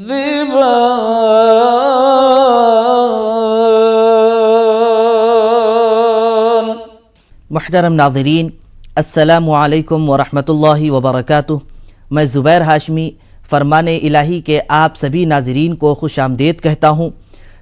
तुकज़्ज़िबान। मुहतरम नाज़रीन, अस्सलामु अलैकुम वरहमतुल्लाहि वबरकातुह। मैं ज़ुबैर हाशमी फ़रमान इलाही के आप सभी नाज़रीन को खुश आमदीद कहता हूँ।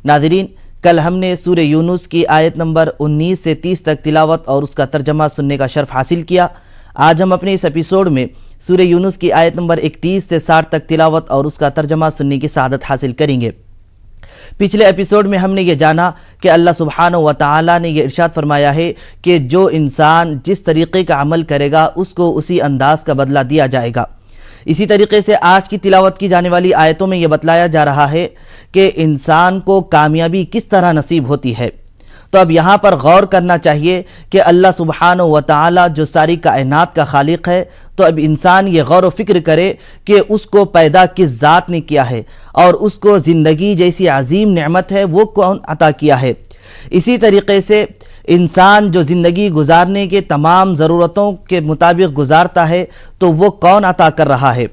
नाज़रीन, कल हमने सूरह यूनुस की आयत नंबर 19 से 30 तक तिलावत और उसका तर्जमा सुनने का शर्फ हासिल किया। आज हम अपने इस एपिसोड में सूरह यूनुस की आयत नंबर 31 से 60 तक तिलावत और उसका तर्जमा सुनने की सआदत हासिल करेंगे। पिछले एपिसोड में हमने ये जाना कि अल्लाह सुब्हानहु व तआला ने यह इरशाद फरमाया है कि जो इंसान जिस तरीक़े का अमल करेगा उसको उसी अंदाज का बदला दिया जाएगा। इसी तरीके से आज की तिलावत की जाने वाली आयतों में यह बतलाया जा रहा है कि इंसान को कामयाबी किस तरह नसीब होती है। तो अब यहाँ पर गौर करना चाहिए कि अल्लाह सुब्हानहु व तआला जो सारी कायनात का खालिक है, तो अब इंसान ये गौर व फिक्र करे कि उसको पैदा किस ज़ात ने किया है और उसको ज़िंदगी जैसी अजीम नेमत है वो कौन अता किया है। इसी तरीके से इंसान जो ज़िंदगी गुजारने के तमाम ज़रूरतों के मुताबिक गुजारता है तो वो कौन अता कर रहा है।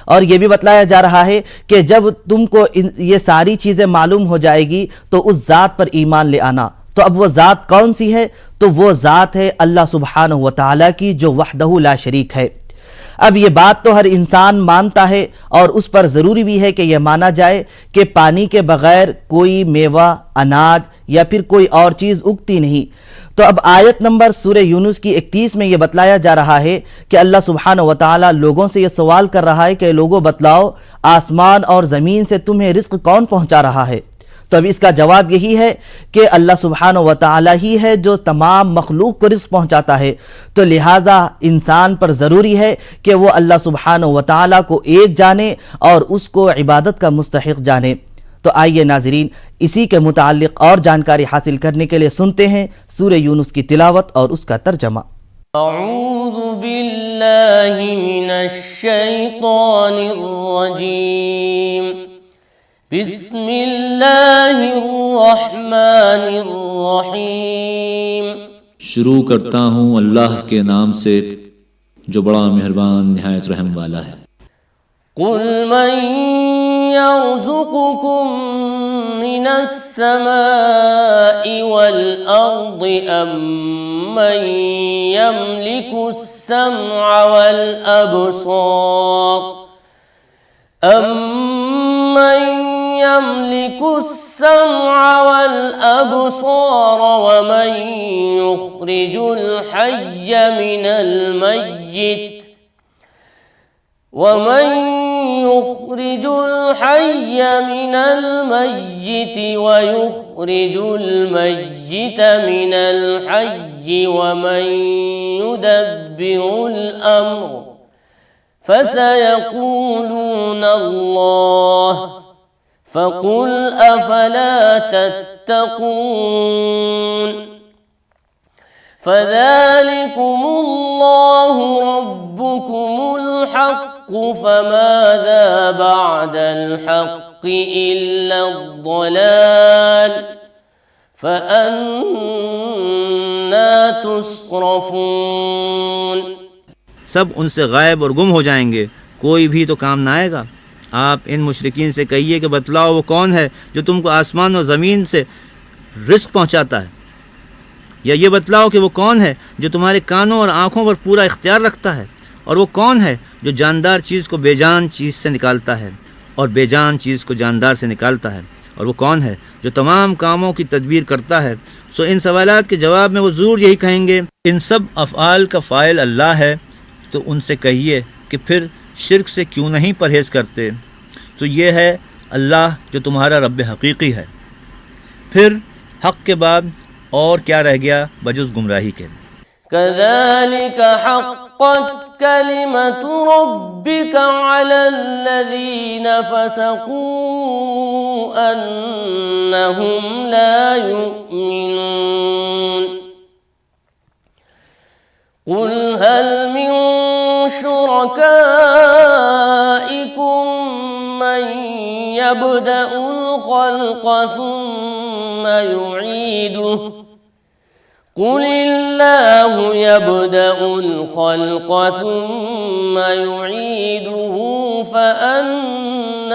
और ये भी बतलाया जा रहा है कि जब तुमको ये सारी चीज़ें मालूम हो जाएगी तो उस ज़ात पर ईमान ले आना। तो अब वो ज़ात कौन सी है? तो वो ज़ात है अल्लाह सुब्हानहु व तआला की, जो वहदहु ला शरीक है। अब ये बात तो हर इंसान मानता है और उस पर ज़रूरी भी है कि यह माना जाए कि पानी के बग़ैर कोई मेवा, अनाज या फिर कोई और चीज़ उगती नहीं। तो अब आयत नंबर सूरह यूनुस की 31 में यह बतलाया जा रहा है कि अल्लाह सुब्हानहु व तआला लोगों से यह सवाल कर रहा है कि लोगों बताओ, आसमान और ज़मीन से तुम्हें रिज़्क़ कौन पहुँचा रहा है? तो अब इसका जवाब यही है कि अल्लाह सुब्हानहु व तआला ही है जो तमाम मखलूक को रिज़्क़ पहुँचाता है। तो लिहाजा इंसान पर ज़रूरी है कि वो अल्लाह सुब्हानहु व तआला को एक जाने और उसको इबादत का मुस्तहिक़ जाने। तो आइए नाज़रीन, इसी के मुताल्लिक़ और जानकारी हासिल करने के लिए सुनते हैं सूरह यूनुस की तिलावत और उसका तर्जमा। अऊज़ु बिल्लाहि मिनश शैतानिर रजीम। बिस्मिल्लाहिर रहमानिर रहीम। शुरू करता हूँ अल्लाह के नाम से जो बड़ा मेहरबान निहायत रहम वाला है। कुल मन यर्ज़ुक़ुकुम मिनस समाई वल अर्दि अम्मन यमलिकुस सम्अ वल अबसार अम्मन यमलिकुस सम्अ वल अबसार वमन युख़रिजुल हय्य मिनल मय्यित वमन युख़रिजुल हय्य मिनल मय्यित वयुख़रिजुल मय्यित मिनल हय्य वमन युदब्बिरुल अम्र फसयक़ूलून अल्लाह फ़क़ुल अफ़ला तत्तक़ून। फ़ज़ालिकुमुल्लाहु रब्बुकुमुल हक़्क़ु फ़माज़ा बअदल हक़्क़ि इल्लद्दलाल फ़अन्ना तुस्रफ़ून। सब उनसे गायब और गुम हो जाएंगे, कोई भी तो काम ना आएगा। आप इन मुशरिकीन से कहिए कि बतलाओ वो कौन है जो तुमको आसमान और ज़मीन से रिज़्क़ पहुँचाता है, या ये बतलाओ कि वो कौन है जो तुम्हारे कानों और आँखों पर पूरा इख्तियार रखता है, और वो कौन है जो जानदार चीज़ को बेजान चीज़ से निकालता है और बेजान चीज़ को जानदार से निकालता है, और वो कौन है जो तमाम कामों की तदबीर करता है। सो इन सवालात के जवाब में वो ज़रूर यही कहेंगे इन सब अफ़आल का फ़ाइल अल्लाह है। तो उनसे कहिए कि फिर शिर्क से क्यों नहीं परहेज़ करते। तो ये है अल्लाह जो तुम्हारा रब हकीकी है। फिर हक़ के बाद और क्या रह गया बजुज़ गुमराही के। कज़ालिक हक़्क़त कलिमतु रब्बिका अलल्लज़ीन फ़सक़ू अन्नहुम ला युमिनून। कुल हल मिन शुरकाइकुम मन यब्दउल ख़ल्क़ सुम्मा युईदुहु कुलिल्लाहु यब्दउल ख़ल्क़ सुम्मा युईदुहु फ़अन्ना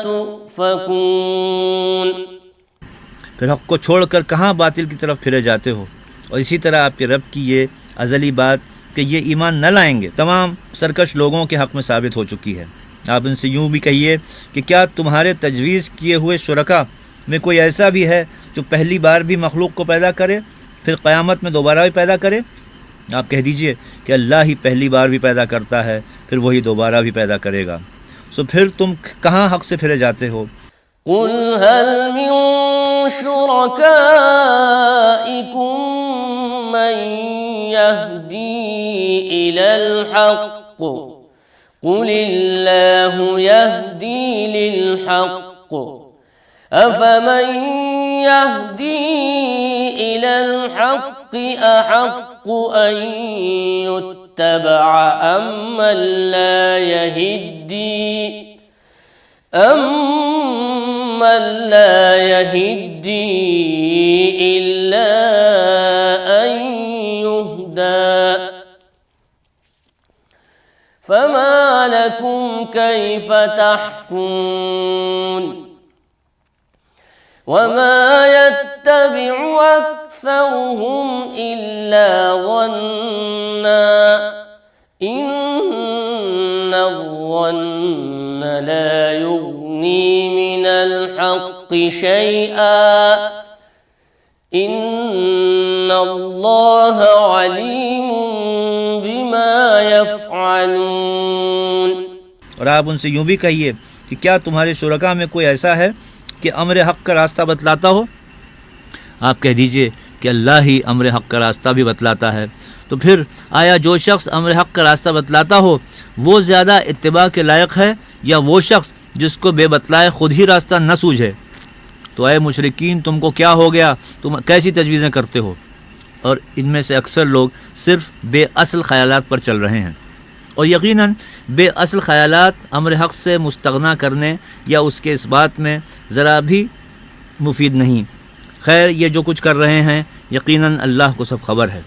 तुफ़कून। फिर हक़ को छोड़कर कहाँ बातिल की तरफ फिरे जाते हो। और इसी तरह आपके रब की ये अज़ली बात कि ये ईमान न लाएंगे तमाम सरकश लोगों के हक़ में साबित हो चुकी है। आप इनसे यूँ भी कहिए कि क्या तुम्हारे तजवीज़ किए हुए शुरका में कोई ऐसा भी है जो पहली बार भी मखलूक को पैदा करे फिर क़यामत में दोबारा भी पैदा करे। आप कह दीजिए कि अल्लाह ही पहली बार भी पैदा करता है फिर वही दोबारा भी पैदा करेगा। सो फिर तुम कहाँ हक़ से फिरे जाते हो। कुल हल मिन शुरकाइकुम मन यहदी इलल हक़्क़ कुलिल्लाहु यहदी लिल हक़्क़ अफमन यहदी इलल हक़्क़ अहक़्क़ु अन युत्तबअ अम्मन ला यहिद्दी इल्ला अन युहदा फमा लकुम कैफ तहकुमून। वमा यत्तबिअु अक्सरुहुम इल्ला ज़न्ना इन्नज़्ज़न्न ला युग़नी मिनल हक़्क़ि शैआ इन्नल्लाह अलीमुम बिमा यफ़अलून। और आप उनसे यूँ भी कहिए कि क्या तुम्हारे शुरका में कोई ऐसा है कि अम्र हक़ का रास्ता बतलाता हो। आप कह दीजिए कि अल्लाह ही अम्र हक़ का रास्ता भी बतलाता है। तो फिर आया जो शख्स अम्र हक़ का रास्ता बतलाता हो वो ज़्यादा इत्तिबा के लायक है या वो शख्स जिसको बेबतलाए ख़ुद ही रास्ता न सूझे। तो ऐ मुशरिकीन तुमको क्या हो गया, तुम कैसी तजवीज़ें करते हो। और इनमें से अक्सर लोग सिर्फ़ बेअसल ख़यालात पर चल रहे हैं और यकीनन बेअसल ख़यालात अम्र हक़ से मुस्तग़ना करने या उसके इस बात में ज़रा भी मुफीद नहीं। खैर ये जो कुछ कर रहे हैं यकीनन अल्लाह को सब खबर है।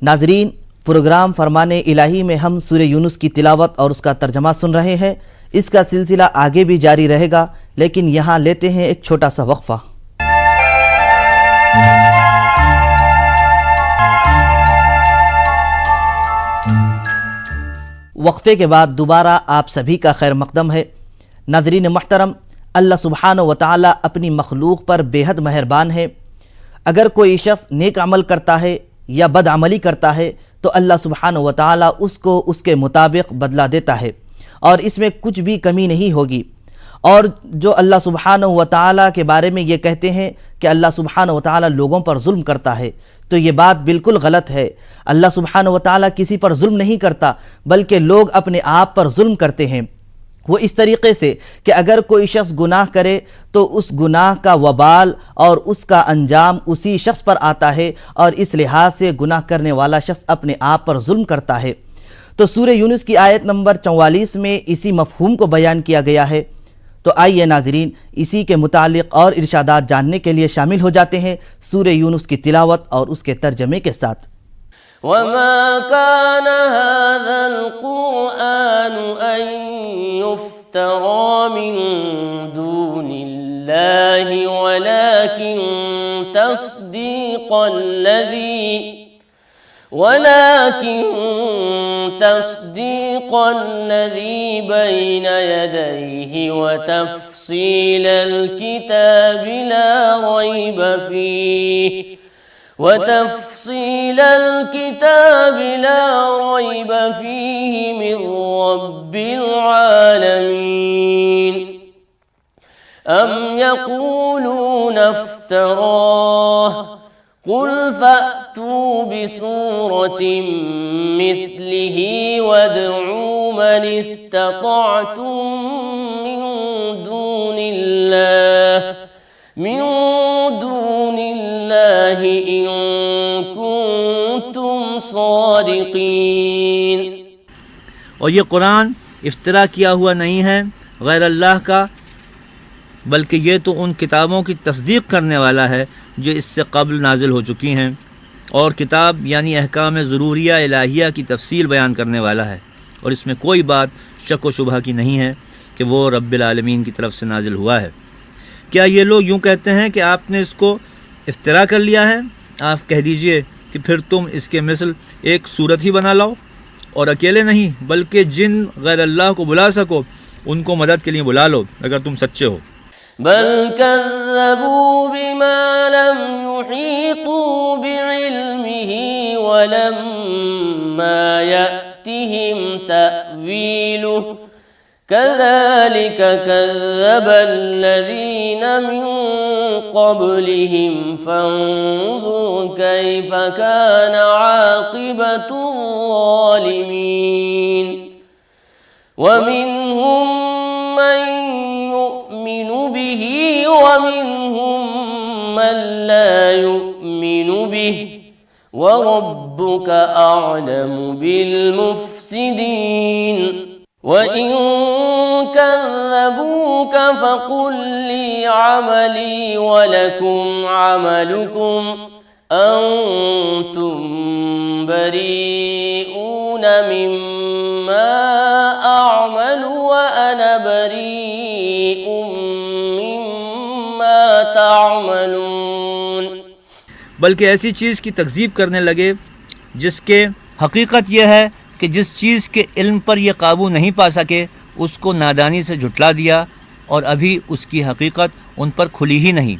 नाज़रीन, प्रोग्राम फरमाने इलाही में हम सूरह यूनुस की तिलावत और उसका तर्जमा सुन रहे हैं। इसका सिलसिला आगे भी जारी रहेगा, लेकिन यहाँ लेते हैं एक छोटा सा वक्फा। वक्फे के बाद दोबारा आप सभी का खैर मकदम है। नाज़रीन मोहतरम, अल्लाह सुब्हानहु व तआला अपनी मखलूक पर बेहद मेहरबान है। अगर कोई शख्स नेक अमल करता है या बद अमली करता है तो अल्लाह सुब्हानहु व तआला उसको उसके मुताबिक बदला देता है और इसमें कुछ भी कमी नहीं होगी। और जो अल्लाह सुब्हानहु व तआला के बारे में ये कहते हैं कि अल्लाह सुब्हानहु व तआला लोगों पर जुल्म करता है, तो ये बात बिल्कुल गलत है। अल्लाह सुब्हानहु व तआला किसी पर जुल्म नहीं करता, बल्कि लोग अपने आप पर जुल्म करते हैं। वो इस तरीक़े से कि अगर कोई शख्स गुनाह करे तो उस गुनाह का वबाल और उसका अंजाम उसी शख्स पर आता है और इस लिहाज से गुनाह करने वाला शख्स अपने आप पर जुल्म करता है। तो सूरह यूनुस की आयत नंबर 44 में इसी मफ़हूम को बयान किया गया है। तो आइए नाज़रीन, इसी के मुतालिक और इरशादात जानने के लिए शामिल हो जाते हैं सूरह यूनुस की तिलावत और उसके तर्जमे के साथ। वमा कान हाज़ल क़ुरआन अन युफ्तरा मिन दूनिल्लाहि वलाकिन तस्दीक़ल्लज़ी बैन यदैहि व तफ़सीलल किताबि ला रैब फ़ीहि मिन रब्बिल आलमीन। अम यक़ूलून इफ़्तराह कुल फ़अतू बिसूरतिम मिस्लिही वदऊ मन इस्तताअतुम मिन दूनिल्लाहि इन कुंतुम सादिक़ीन। और ये कुरान इफ्तरा किया हुआ नहीं है गैर अल्लाह का, बल्कि ये तो उन किताबों की तस्दीक करने वाला है जो इससे कब्ल नाजिल हो चुकी हैं, और किताब यानी अहकाम ज़रूरिया इलाहिया की तफसील बयान करने वाला है। और इसमें कोई बात शक व शुबहा की नहीं है कि वो रब्बिल आलमीन की तरफ से नाजिल हुआ है। क्या ये लोग यूँ कहते हैं कि आपने इसको इफ्तिरा कर लिया है? आप कह दीजिए कि फिर तुम इसके मिसल एक सूरत ही बना लाओ, और अकेले नहीं बल्कि जिन गैर अल्लाह को बुला सको उनको मदद के लिए बुला लो अगर तुम सच्चे हो। बल कज़्ज़बू बिमा लम युहीतू बिइल्मिही वलम्मा यअतिहिम तअवीलुहु कज़ालिक कज़्ज़बल्लज़ीन मिन क़ब्लिहिम फ़न्ज़ुर कैफ़ कान आक़िबतुज़्ज़ालिमीन वमिनहुम मन युमिनु बिही वमिनहुम मन ला युमिनु बिही वरब्बुक अअलमु बिलमुफ़्सिदीन वइन कज़्ज़बूक फ़क़ुल ली अमली वलकुम अमलुकुम अंतुम बरीऊन मिम्मा अअमलु व अना बरीउम मिम्मा तअमलून। बल्कि ऐसी चीज़ की तकज़ीब करने लगे जिसके हकीकत यह है कि जिस चीज़ के इल्म पर यह काबू नहीं पा सके उसको नादानी से झुटला दिया और अभी उसकी हकीकत उन पर खुली ही नहीं।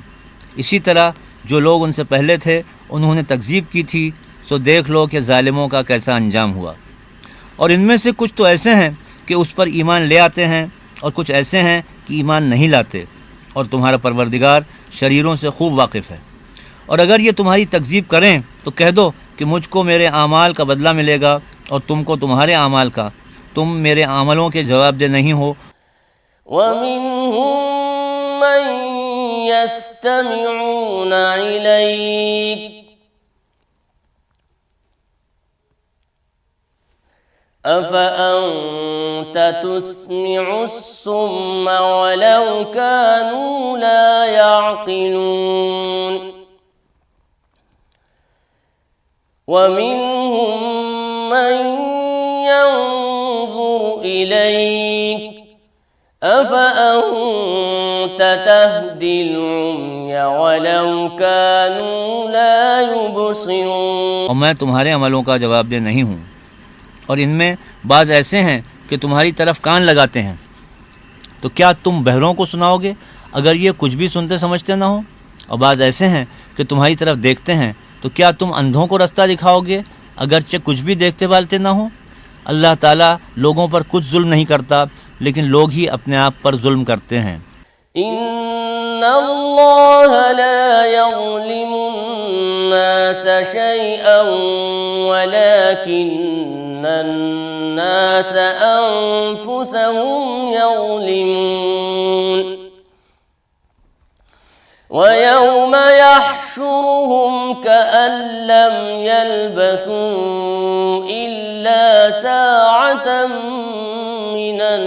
इसी तरह जो लोग उनसे पहले थे उन्होंने तकज़ीब की थी, सो देख लो कि ज़ालिमों का कैसा अंजाम हुआ। और इनमें से कुछ तो ऐसे हैं कि उस पर ईमान ले आते हैं और कुछ ऐसे हैं कि ईमान नहीं लाते, और तुम्हारा परवरदिगार शरीरों से खूब वाकिफ़ है। और अगर ये तुम्हारी तकज़ीब करें तो कह दो कि मुझको मेरे आमाल का बदला मिलेगा और तुमको तुम्हारे आमाल का, तुम मेरे आमलों के जवाबदेह नहीं हो। वमिनहुम मन यस्तमिऊन इलैक अफ़अन्त तुस्मिउस्सुम्म वलौ कानू ला यअक़िलून वमिनहुम मन यंज़ुरु इलैक अफ़अन्त तहदिल उम्य वलौ कानू ला युबसिरून। और मैं तुम्हारे अमलों का जवाबदेह नहीं हूँ। और इनमें बाज़ ऐसे हैं कि तुम्हारी तरफ कान लगाते हैं, तो क्या तुम बहरों को सुनाओगे अगर ये कुछ भी सुनते समझते ना हो? और बाज़ ऐसे हैं कि तुम्हारी तरफ देखते हैं, तो क्या तुम अंधों को रास्ता दिखाओगे अगरचे कुछ भी देखते बालते ना हो? अल्लाह ताला लोगों पर कुछ जुल्म नहीं करता, लेकिन लोग ही अपने आप पर जुल्म करते हैं। इन्नल्लाह ला यज़्लिमुन्नास शैअन वलाकिन्नन्नास अन्फुसहुम यज़्लिमून वयौम यहशुरुहुम कअन लम यल्बसू इल्ला साअतन मिनन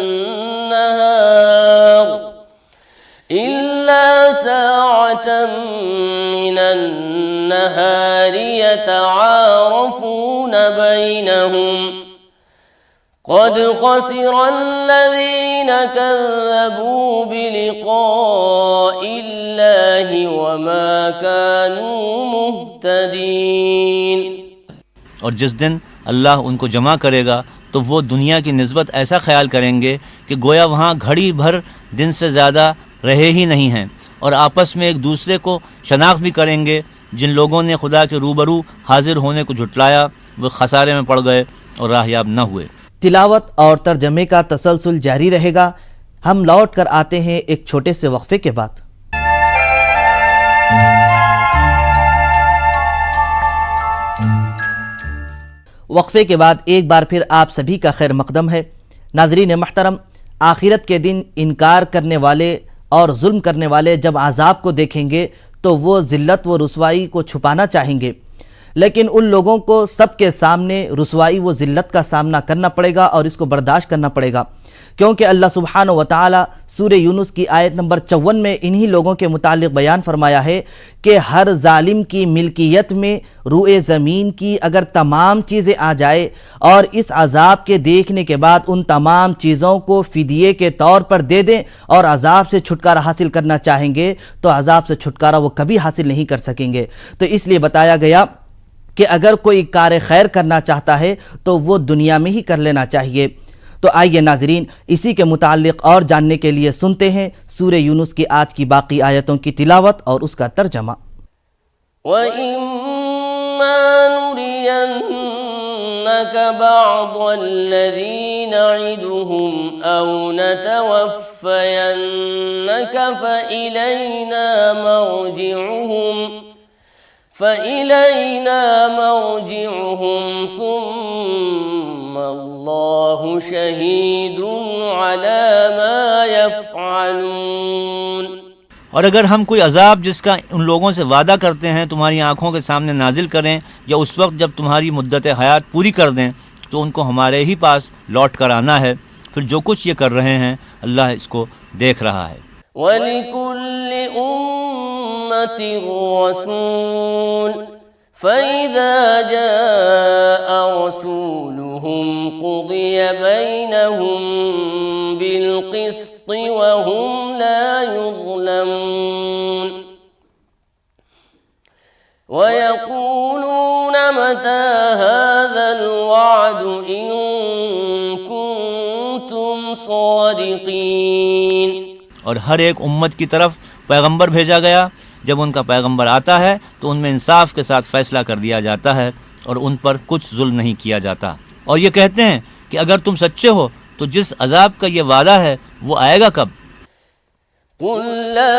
नहार यतआरफून बैनहुम क़द ख़सिरल्लज़ीन कज़्ज़बू बिलिक़ाइल्लाहि वमा कानू मुहतदीन। और जिस दिन अल्लाह उनको जमा करेगा तो वो दुनिया की निस्बत ऐसा ख्याल करेंगे कि गोया वहाँ घड़ी भर दिन से ज़्यादा रहे ही नहीं हैं, और आपस में एक दूसरे को शनाख्त भी करेंगे। जिन लोगों ने खुदा के रूबरू हाजिर होने को झुटलाया वो खसारे में पड़ गए और राहयाब न हुए। तिलावत और तर्जमे का तसलसल जारी रहेगा। हम लौट कर आते हैं एक छोटे से वक्फे के बाद। वक्फे के बाद एक बार फिर आप सभी का खैर मकदम है। नाज़रीन महतरम, आखिरत के दिन इनकार करने वाले और जुल्म करने वाले जब आज़ाब को देखेंगे तो वो ज़िल्लत व रुसवाई को छुपाना चाहेंगे, लेकिन उन लोगों को सबके सामने रुसवाई व ज़िल्लत का सामना करना पड़ेगा और इसको बर्दाश्त करना पड़ेगा, क्योंकि अल्लाह सुब्हानहु व तआला सूरह यूनुस की आयत नंबर 54 में इन्हीं लोगों के मुतालिक बयान फरमाया है कि हर जालिम की मिल्कियत में रुए ज़मीन की अगर तमाम चीज़ें आ जाए और इस अजाब के देखने के बाद उन तमाम चीज़ों को फिदिये के तौर पर दे दें और अजाब से छुटकारा हासिल करना चाहेंगे तो अजाब से छुटकारा वो कभी हासिल नहीं कर सकेंगे। तो इसलिए बताया गया कि अगर कोई कार खैर करना चाहता है तो वो दुनिया में ही कर लेना चाहिए। तो आइए नाजरीन, इसी के मुताल्लिक और जानने के लिए सुनते हैं सूरह यूनुस की आज की बाकी आयतों की तिलावत और उसका तर्जमा। वइम्मा नुरियन्नक बअदल्लज़ी नइदुहुम औ नतवफ़्फ़यन्नक फ़इलैना मर्जिउहुम सुम्मा अल्लाहु शहीदुन अला मा यफ़अलून। और अगर हम कोई अजाब जिसका उन लोगों से वादा करते हैं तुम्हारी आंखों के सामने नाजिल करें या उस वक्त जब तुम्हारी मुद्दत हयात पूरी कर दें तो उनको हमारे ही पास लौट कर आना है। फिर जो कुछ ये कर रहे हैं अल्लाह इसको देख रहा है। वलिकुल्लि उम्मतिन रसूल फ़इज़ा जाअ रसूलुहुम क़ुदिय बैनहुम बिलक़िस्ति वहुम ला युज़लमून। वयक़ूलून मता हाज़ल वअदु इन कुन्तुम सादिक़ीन। और हर एक उम्मत की तरफ पैगंबर भेजा गया। जब उनका पैगंबर आता है तो उनमें इंसाफ के साथ फैसला कर दिया जाता है और उन पर कुछ जुल्म नहीं किया जाता। और ये कहते हैं कि अगर तुम सच्चे हो तो जिस अजाब का ये वादा है वो आएगा कब? कुल ला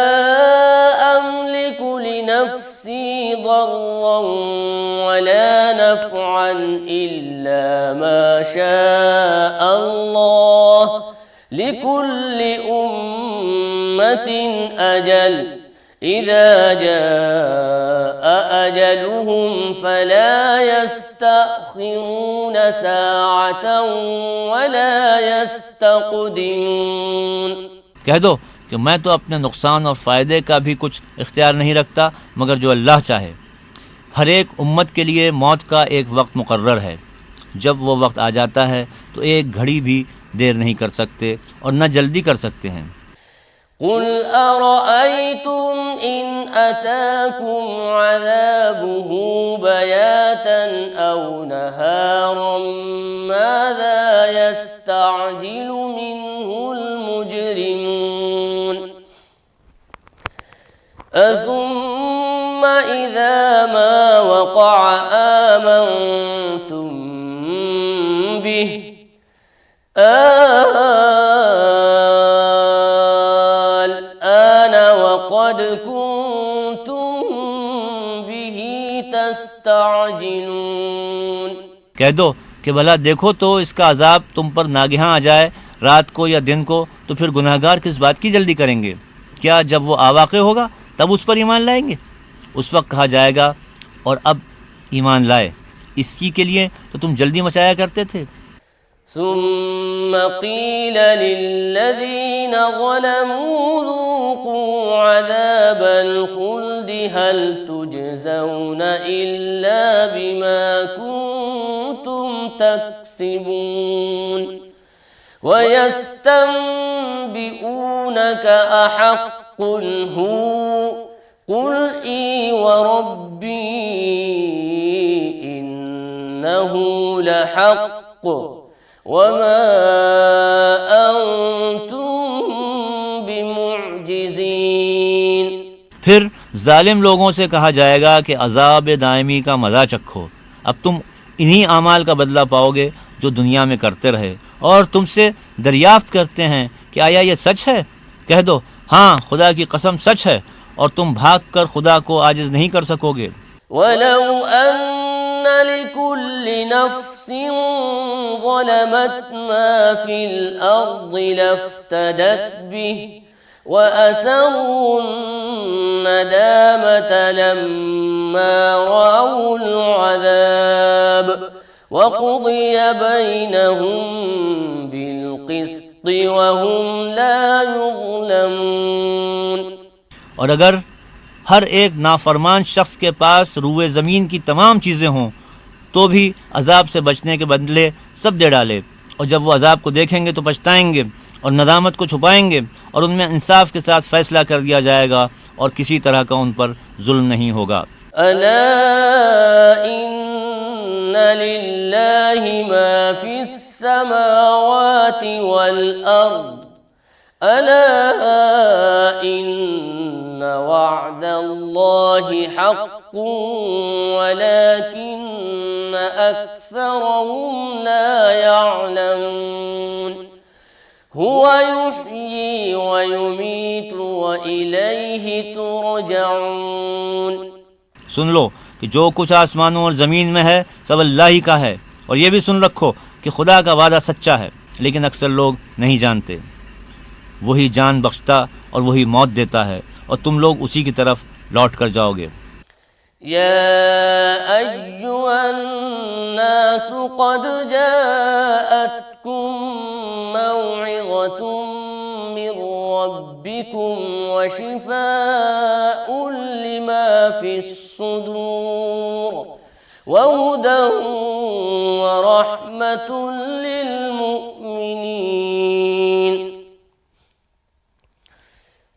अमलिकु लिनफ्सी दर्रन वला नफ़अन इल्ला मा शाअ अल्लाह लिकुल्लि उम्मतिन अजल इज़ा जाअ अजलुहुम फला यस्तअखिरून साअतन वला यस्तक़दिमून। कह दो कि मैं तो अपने नुकसान और फ़ायदे का भी कुछ इख्तियार नहीं रखता मगर जो अल्लाह चाहे। हर एक उम्मत के लिए मौत का एक वक्त मुकर्रर है। जब वो वक्त आ जाता है तो एक घड़ी भी देर नहीं कर सकते और न जल्दी कर सकते हैं। कुल अरअयतुम इन अताकुम अज़ाबुहु बयातन औ नहारन माज़ा यस्तअजिलु मिन्हुल मुजरिमून। असुम्मा इज़ा मा वक़अ आमनतुम बिहि वक़द कुन्तुम बिही तस्तअजिलून। कह दो कि भला देखो तो इसका अजाब तुम पर नागिहां आ जाए रात को या दिन को तो फिर गुनाहगार किस बात की जल्दी करेंगे? क्या जब वो आवाक़े होगा तब उस पर ईमान लाएंगे? उस वक्त कहा जाएगा और अब ईमान लाए, इसी के लिए तो तुम जल्दी मचाया करते थे। सुम्मा क़ील लिल्लज़ीन ज़लमू ज़ूक़ू अज़ाबल ख़ुल्दि हल तुजज़ौन इल्ला बिमा कुन्तुम तक्सिबून। वयस्तंबिऊनक अहक्कुन हु क़ुल ई वरब्बी इन्नहु लहक़्क़ वमा अंतुम बिमुअजिज़ीन। फिर जालिम लोगों से कहा जाएगा कि अजाब दायमी का मज़ा चखो। अब तुम इन्हीं आमाल का बदला पाओगे जो दुनिया में करते रहे और तुमसे दरियाफ्त करते हैं कि आया ये सच है? कह दो हाँ, खुदा की कसम सच है और तुम भाग कर खुदा को आजिज़ नहीं कर सकोगे। वलौ अन्न लिकुल्लि नफ्सिन ज़लमत मा फिल अर्दि लफ्तदत बिहि व असर्रुन नदामत लम्मा रअउल अज़ाब व क़ुदिय बैनहुम बिल क़िस्ति وهم لا يظلمون। और अगर हर एक नाफरमान शख्स के पास रूए ज़मीन की तमाम चीज़ें हों तो भी अजाब से बचने के बदले सब दे डाले, और जब वो अजाब को देखेंगे तो पछताएंगे और नदामत को छुपाएंगे, और उनमें इंसाफ के साथ फ़ैसला कर दिया जाएगा और किसी तरह का उन पर जुल्म नहीं होगा। अला इन्ना लिल्लाहि मा फिस समावाति वल अर्द अला इन्ना वअदल्लाहि हक़्क़ुन वलाकिन्न अक्सरहुम ला यअलमून। हुवा युह्यी व युमीतु व इलैहि तुरजऊन। सुन लो कि जो कुछ आसमानों और ज़मीन में है सब अल्लाह ही का है, और ये भी सुन रखो कि खुदा का वादा सच्चा है, लेकिन अक्सर लोग नहीं जानते। वही जान बख्शता और वही मौत देता है, और तुम लोग उसी की तरफ लौट कर जाओगे। या अय्युहन नासु कद जाअतकुम मौइज़तुम मिर रब्बिकुम व शिफाउन लिमा फिस्सुदूर व हुदन व रहमतुन लिल मुमिनीन।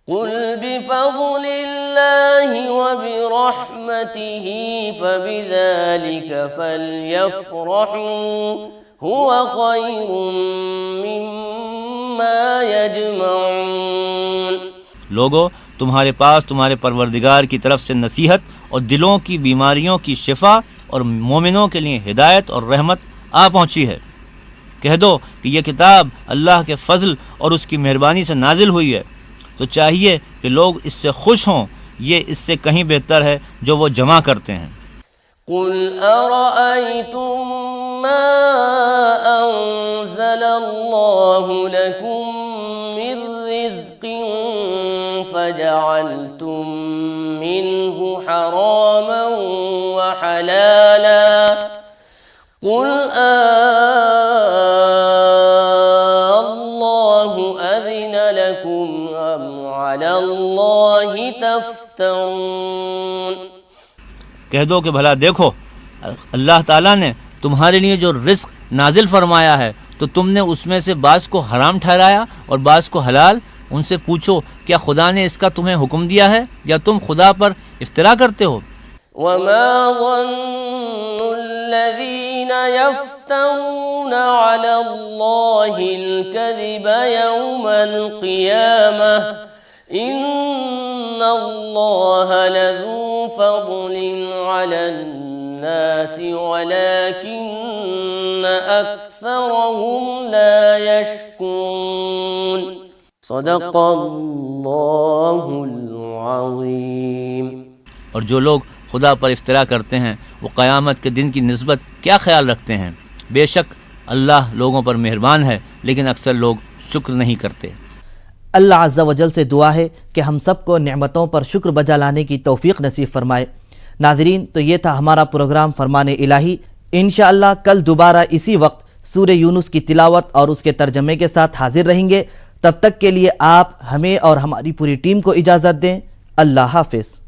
कुल बिफज़लिल्लाहि व बिरहमतिही फबिज़ालिक फ़ल्यफ़रहू हुवा ख़ैरुम मिम्मा यजमऊन। लोगो, तुम्हारे पास तुम्हारे परवरदिगार की तरफ से नसीहत और दिलों की बीमारियों की शिफा और मोमिनों के लिए हिदायत और रहमत आ पहुँची है। कह दो कि यह किताब अल्लाह के फ़ज़ल और उसकी मेहरबानी से नाजिल हुई है, तो चाहिए कि लोग इससे खुश हों। ये इससे कहीं बेहतर है जो वो जमा करते हैं। कुल अरअयतुम मा अंज़लल्लाहु लकुम मिर रिज़्क़िन फजअलतुम मिन्हु हरामन व हलाला कुल अल्लाहु अज़िन लकुम अम अलल्लाहि तफ्तरून। कह दो कि भला देखो, अल्लाह ताला ने तुम्हारे लिए जो रिज़्क़ नाजिल फरमाया है तो तुमने उसमें से बाज़ को हराम ठहराया और बाज़ को हलाल। उनसे पूछो, क्या खुदा ने इसका तुम्हें हुक्म दिया है या तुम खुदा पर इफ्तिरा करते हो? वमा ज़न्नुल्लज़ीना यफ्तरूना अलल्लाहिल कज़िब यौमल क़ियामह इन्नल्लाह लज़ू फ़ज़लिन अलन्नासि वलाकिन्न अक्सरहुम ला यशकुरून। सदक़ल्लाहुल अज़ीम। और जो लोग खुदा पर इफ्तिरा करते हैं वो क़यामत के दिन की निस्बत क्या ख्याल रखते हैं? बेशक अल्लाह लोगों पर मेहरबान है, लेकिन अक्सर लोग शुक्र नहीं करते। अल्लाह अज़्ज़ा वजल से दुआ है कि हम सबको नेमतों पर शुक्र बजा लाने की तौफ़ीक़ नसीब फरमाए। नाज़रीन, तो ये था हमारा प्रोग्राम फ़रमाने इलाही। इंशाअल्लाह कल दोबारा इसी वक्त सूरह यूनुस की तिलावत और उसके तर्जमे के साथ हाजिर रहेंगे। तब तक के लिए आप हमें और हमारी पूरी टीम को इजाज़त दें। अल्लाह हाफ़िज़।